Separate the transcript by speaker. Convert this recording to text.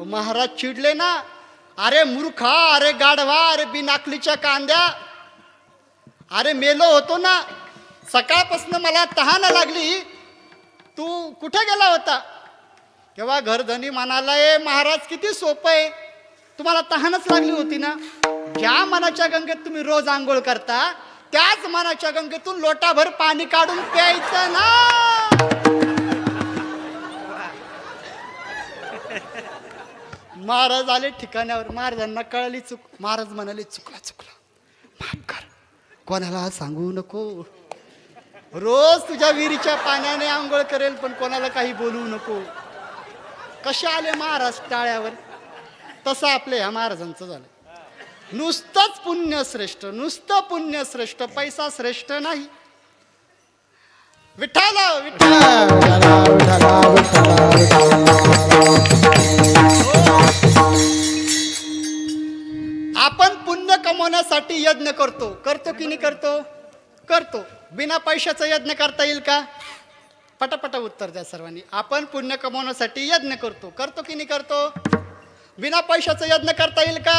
Speaker 1: महाराज चिडले ना, अरे मूर्खा, अरे गाढवा, अरे बिनाकलीच्या कांद्या, अरे मेलो होतो ना, सकाळपासून मला तहान लागली, तू कुठे गेला होता? तेव्हा घरधनी म्हणाला, ए महाराज किती सोपं आहे, तुम्हाला तहानच लागली होती ना, ज्या मनाच्या गंगेत तुम्ही रोज आंघोळ करता त्याच मनाच्या गंगेतून लोटाभर पाणी काढून प्यायचं ना. महाराज आले ठिकाणावर, महाराजांना कळली चूक. महाराज म्हणाले, चुकला चुकला, माफ कर, कोणाला सांगू नको, रोज तुझ्या विहिरीच्या पाण्याने आंघोळ करेल, पण कोणाला काही बोलू नको. कसे आले महाराज टाळ्यावर, तसं आपल्या ह्या महाराजांचं झालं. नुसतंच पुण्य श्रेष्ठ, नुसतं पुण्य श्रेष्ठ, पैसा श्रेष्ठ नाही. विठ्ठल विठ्ठल. आपण पुण्य कमवण्यासाठी यज्ञ करतो, करतो की नाही करतो? करतो. बिना पैशाचा यज्ञ करता येईल का? पटापटा उत्तर द्या सर्वांनी. आपण पुण्य कमवण्यासाठी यज्ञ करतो, करतो की नाही करतो? बिना पैशाचा यज्ञ करता येईल का?